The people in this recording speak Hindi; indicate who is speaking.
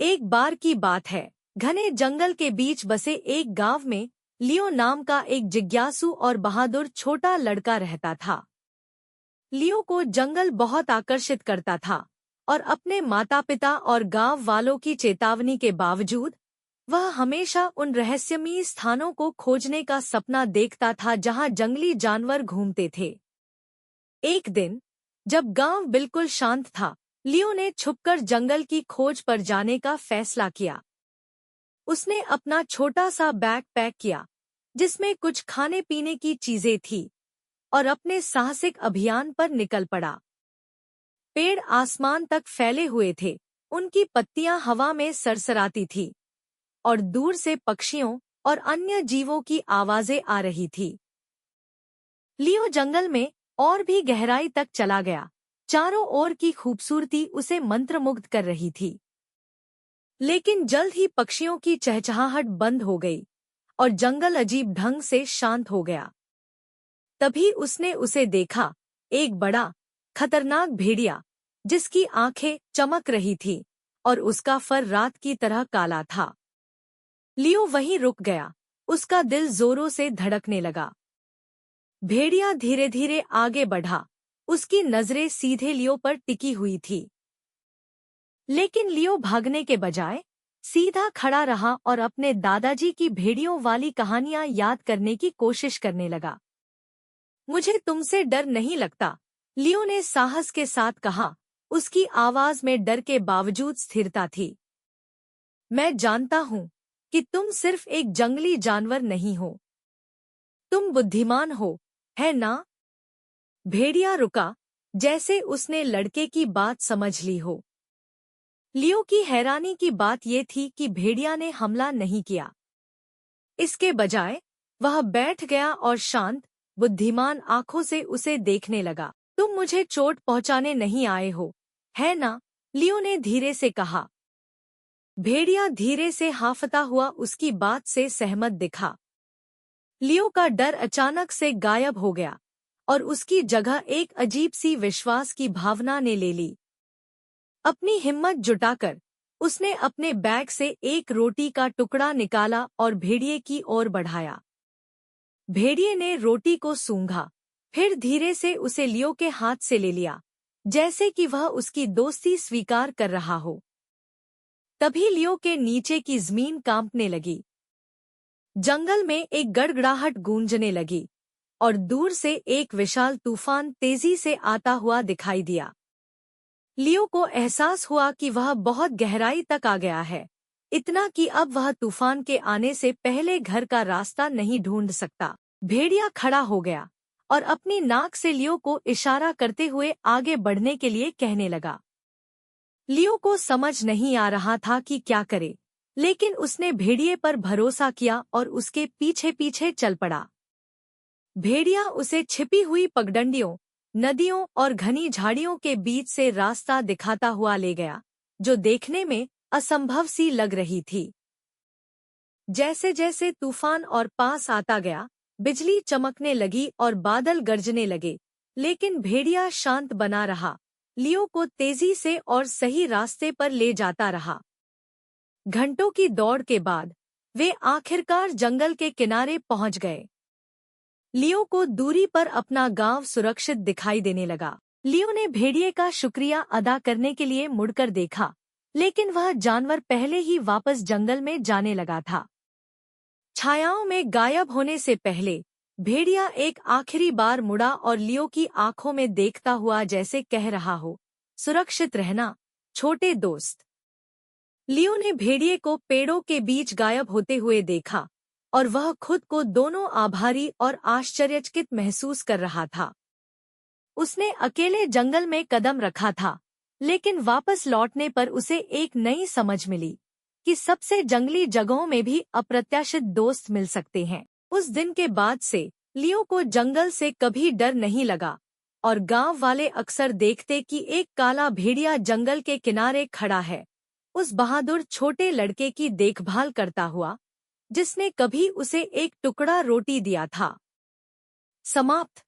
Speaker 1: एक बार की बात है, घने जंगल के बीच बसे एक गांव में लियो नाम का एक जिज्ञासु और बहादुर छोटा लड़का रहता था। लियो को जंगल बहुत आकर्षित करता था और अपने माता पिता और गांव वालों की चेतावनी के बावजूद वह हमेशा उन रहस्यमयी स्थानों को खोजने का सपना देखता था जहां जंगली जानवर घूमते थे। एक दिन जब गांव बिल्कुल शांत था, लियो ने छुपकर जंगल की खोज पर जाने का फैसला किया। उसने अपना छोटा सा बैग पैक किया जिसमें कुछ खाने पीने की चीजें थी और अपने साहसिक अभियान पर निकल पड़ा। पेड़ आसमान तक फैले हुए थे, उनकी पत्तियां हवा में सरसराती थी और दूर से पक्षियों और अन्य जीवों की आवाजें आ रही थी। लियो जंगल में और भी गहराई तक चला गया। चारों ओर की खूबसूरती उसे मंत्रमुग्ध कर रही थी। लेकिन जल्द ही पक्षियों की चहचहाहट बंद हो गई और जंगल अजीब ढंग से शांत हो गया। तभी उसने उसे देखा, एक बड़ा खतरनाक भेड़िया जिसकी आंखें चमक रही थी और उसका फर रात की तरह काला था। लियो वहीं रुक गया, उसका दिल जोरों से धड़कने लगा। भेड़िया धीरे धीरे आगे बढ़ा, उसकी नजरें सीधे लियो पर टिकी हुई थी। लेकिन लियो भागने के बजाय सीधा खड़ा रहा और अपने दादाजी की भेड़ियों वाली कहानियां याद करने की कोशिश करने लगा। मुझे तुमसे डर नहीं लगता, लियो ने साहस के साथ कहा। उसकी आवाज में डर के बावजूद स्थिरता थी। मैं जानता हूं कि तुम सिर्फ एक जंगली जानवर नहीं हो, तुम बुद्धिमान हो, है ना? भेड़िया रुका, जैसे उसने लड़के की बात समझ ली हो। लियो की हैरानी की बात ये थी कि भेड़िया ने हमला नहीं किया। इसके बजाय वह बैठ गया और शांत, बुद्धिमान आंखों से उसे देखने लगा। तुम मुझे चोट पहुंचाने नहीं आए हो, है ना? लियो ने धीरे से कहा। भेड़िया धीरे से हांफता हुआ उसकी बात से सहमत दिखा। लियो का डर अचानक से गायब हो गया और उसकी जगह एक अजीब सी विश्वास की भावना ने ले ली। अपनी हिम्मत जुटाकर उसने अपने बैग से एक रोटी का टुकड़ा निकाला और भेड़िए की ओर बढ़ाया। भेड़िए ने रोटी को सूंघा, फिर धीरे से उसे लियो के हाथ से ले लिया, जैसे कि वह उसकी दोस्ती स्वीकार कर रहा हो। तभी लियो के नीचे की जमीन कांपने लगी। जंगल में एक गड़गड़ाहट गूंजने लगी और दूर से एक विशाल तूफान तेजी से आता हुआ दिखाई दिया। लियो को एहसास हुआ कि वह बहुत गहराई तक आ गया है, इतना कि अब वह तूफान के आने से पहले घर का रास्ता नहीं ढूंढ सकता। भेड़िया खड़ा हो गया और अपनी नाक से लियो को इशारा करते हुए आगे बढ़ने के लिए कहने लगा। लियो को समझ नहीं आ रहा था कि क्या करे, लेकिन उसने भेड़िए पर भरोसा किया और उसके पीछे पीछे चल पड़ा। भेड़िया उसे छिपी हुई पगडंडियों, नदियों और घनी झाड़ियों के बीच से रास्ता दिखाता हुआ ले गया, जो देखने में असंभव सी लग रही थी। जैसे जैसे तूफान और पास आता गया, बिजली चमकने लगी और बादल गरजने लगे, लेकिन भेड़िया शांत बना रहा, लियो को तेजी से और सही रास्ते पर ले जाता रहा। घंटों की दौड़ के बाद वे आखिरकार जंगल के किनारे पहुंच गए। लियो को दूरी पर अपना गांव सुरक्षित दिखाई देने लगा। लियो ने भेड़िए का शुक्रिया अदा करने के लिए मुड़कर देखा, लेकिन वह जानवर पहले ही वापस जंगल में जाने लगा था। छायाओं में गायब होने से पहले भेड़िया एक आखिरी बार मुड़ा और लियो की आंखों में देखता हुआ जैसे कह रहा हो, सुरक्षित रहना छोटे दोस्त। लियो ने भेड़िए को पेड़ों के बीच गायब होते हुए देखा और वह खुद को दोनों आभारी और आश्चर्यचकित महसूस कर रहा था। उसने अकेले जंगल में कदम रखा था, लेकिन वापस लौटने पर उसे एक नई समझ मिली कि सबसे जंगली जगहों में भी अप्रत्याशित दोस्त मिल सकते हैं। उस दिन के बाद से लियो को जंगल से कभी डर नहीं लगा और गांव वाले अक्सर देखते कि एक काला भेड़िया जंगल के किनारे खड़ा है, उस बहादुर छोटे लड़के की देखभाल करता हुआ जिसने कभी उसे एक टुकड़ा रोटी दिया था। समाप्त।